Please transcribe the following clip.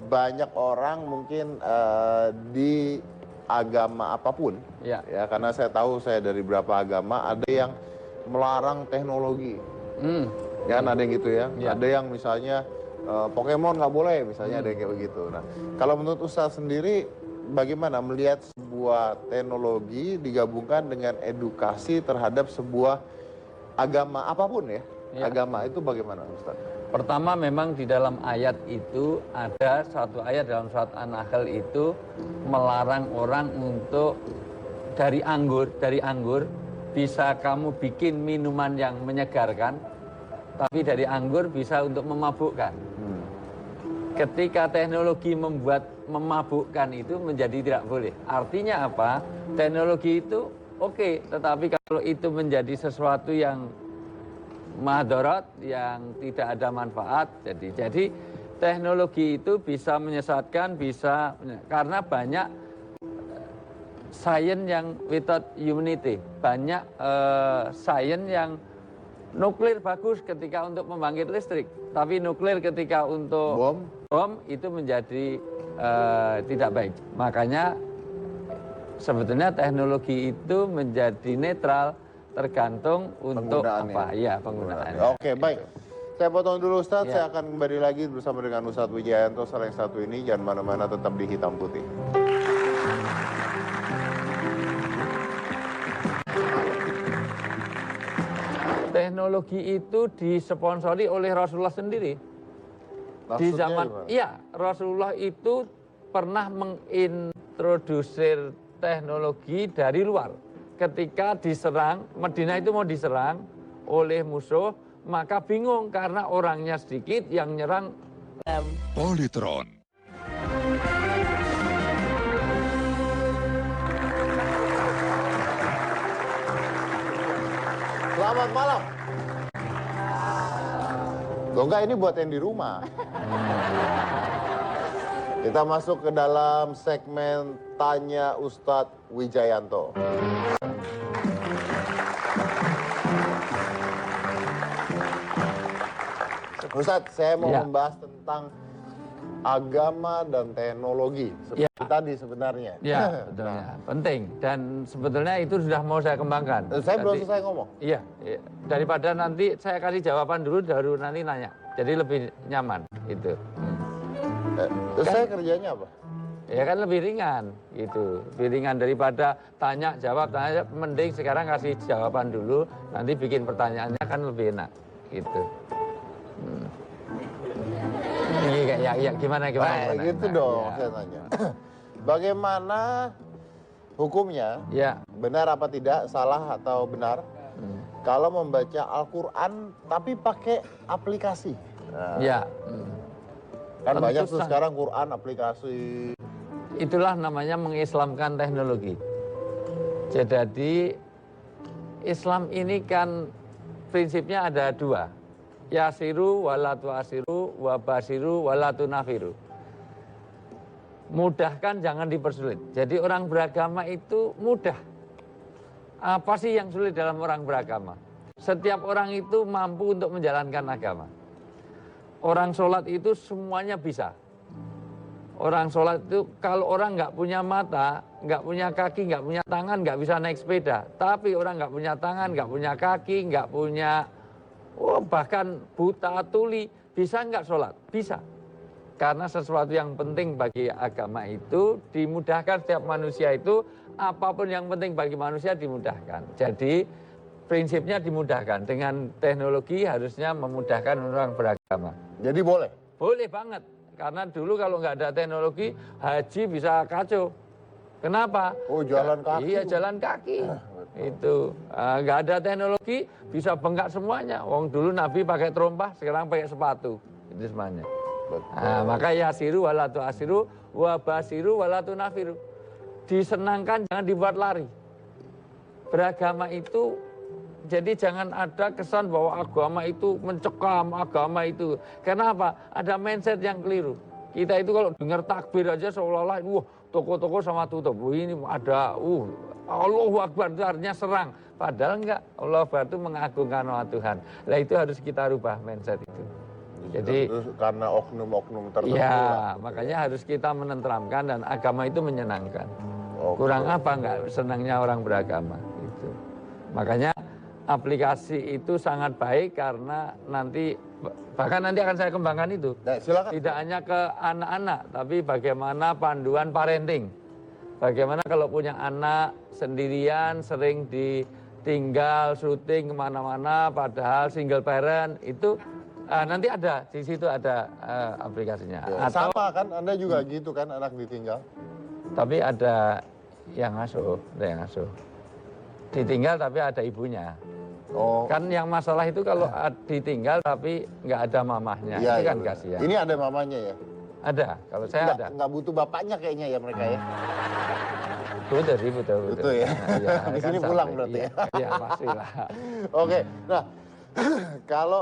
banyak orang mungkin di agama apapun, ya karena saya tahu saya dari beberapa agama ada yang melarang teknologi, ya ada yang gitu ya, ada yang misalnya Pokemon nggak boleh, misalnya ada yang kayak begitu. Nah, kalau menurut Ustaz sendiri, bagaimana melihat sebuah teknologi digabungkan dengan edukasi terhadap sebuah agama apapun ya? Agama itu bagaimana Ustaz? Pertama memang di dalam ayat itu ada satu ayat dalam surat An-Nahl itu melarang orang untuk dari anggur bisa kamu bikin minuman yang menyegarkan, tapi dari anggur bisa untuk memabukkan. Ketika teknologi membuat memabukkan itu menjadi tidak boleh. Artinya apa? Teknologi itu oke, tetapi kalau itu menjadi sesuatu yang madarat, yang tidak ada manfaat, jadi teknologi itu bisa menyesatkan, bisa karena banyak sains yang without humanity, banyak sains yang nuklir bagus ketika untuk membangkit listrik, tapi nuklir ketika untuk bom itu menjadi tidak baik. Makanya sebetulnya teknologi itu menjadi netral tergantung untuk apa ya penggunaannya. Oke, baik. Saya potong dulu Ustadz, saya akan kembali lagi bersama dengan Ustadz Wijayanto setelah yang satu ini. Jangan mana-mana, tetap di Hitam Putih. Teknologi itu disponsori oleh Rasulullah sendiri. Maksudnya di zaman Rasulullah itu pernah mengintrodusir teknologi dari luar. Ketika diserang, Madinah itu mau diserang oleh musuh, maka bingung karena orangnya sedikit yang nyerang. Polytron. Selamat malam. Loh enggak, ini buat yang di rumah. Kita masuk ke dalam segmen Tanya Ustadz Wijayanto. Ustadz, saya mau membahas tentang agama dan teknologi seperti tadi sebenarnya. Ya, betulnya. Penting dan sebetulnya itu sudah mau saya kembangkan. Saya belum selesai ngomong. Iya, daripada nanti saya kasih jawaban dulu, baru nanti nanya. Jadi lebih nyaman itu. Terus saya kerjanya apa? Ya kan lebih ringan gitu, lebih ringan daripada tanya jawab, mending sekarang kasih jawaban dulu, nanti bikin pertanyaannya kan lebih enak gitu. Ya gimana? Gitu dong, saya tanya. Bagaimana hukumnya? Benar apa tidak, salah atau benar? Kalau membaca Al-Quran tapi pakai aplikasi. Kan banyak tuh sekarang Quran aplikasi. Itulah namanya mengislamkan teknologi. Jadi Islam ini kan prinsipnya ada dua. Yasiru walatu asiru wabasiru walatu nafiru. Mudahkan, jangan dipersulit. Jadi orang beragama itu mudah. Apa sih yang sulit dalam orang beragama? Setiap orang itu mampu untuk menjalankan agama. Orang sholat itu semuanya bisa. Orang sholat itu kalau orang nggak punya mata, nggak punya kaki, nggak punya tangan, nggak bisa naik sepeda. Tapi orang nggak punya tangan, nggak punya kaki, nggak punya bahkan buta tuli, bisa nggak sholat? Bisa. Karena sesuatu yang penting bagi agama itu dimudahkan. Setiap manusia itu apapun yang penting bagi manusia dimudahkan. Jadi prinsipnya dimudahkan. Dengan teknologi harusnya memudahkan orang beragama. Jadi boleh? Boleh banget. Karena dulu kalau nggak ada teknologi, haji bisa kacau. Kenapa? Oh, jalan kaki. Iya, jalan kaki. Itu nggak ada teknologi, bisa bengkak semuanya. Wong dulu Nabi pakai terompah, sekarang pakai sepatu. Itu semuanya. Maka yasiru walatu asiru wabasiru walatu nafiru. Disenangkan, jangan dibuat lari. Beragama itu, jadi jangan ada kesan bahwa agama itu mencekam, agama itu. Kenapa? Ada mindset yang keliru. Kita itu kalau dengar takbir aja seolah-olah, toko-toko sama tutup. Ini ada, Allahu Akbar itu artinya serang. Padahal enggak, Allahu Akbar itu mengagungkan nama Tuhan. Nah itu harus kita rubah mindset itu. Jadi terus karena oknum-oknum tertentu ya, lah, makanya harus kita menenteramkan dan agama itu menyenangkan. Oke. Kurang apa nggak senangnya orang beragama itu. Makanya aplikasi itu sangat baik karena nanti bahkan nanti akan saya kembangkan itu. Nah, silakan. Tidak hanya ke anak-anak, tapi bagaimana panduan parenting. Bagaimana kalau punya anak sendirian sering ditinggal syuting kemana-mana padahal single parent itu nanti ada di situ ada aplikasinya. Ya, Atau, sama kan, Anda juga gitu kan, anak ditinggal? tapi ada yang ngasuh, ditinggal tapi ada ibunya. Oh, Kan yang masalah itu kalau ditinggal tapi nggak ada mamahnya, iya, itu kan iya. kasihan. Ini ada mamanya ya? Ada, kalau saya ada. Nggak butuh bapaknya kayaknya ya mereka ya? Butuh sih, butuh. Butuh ya? Iya, Habis kan ini pulang sampai. berarti ya? Iya, pastilah. Oke, nah kalau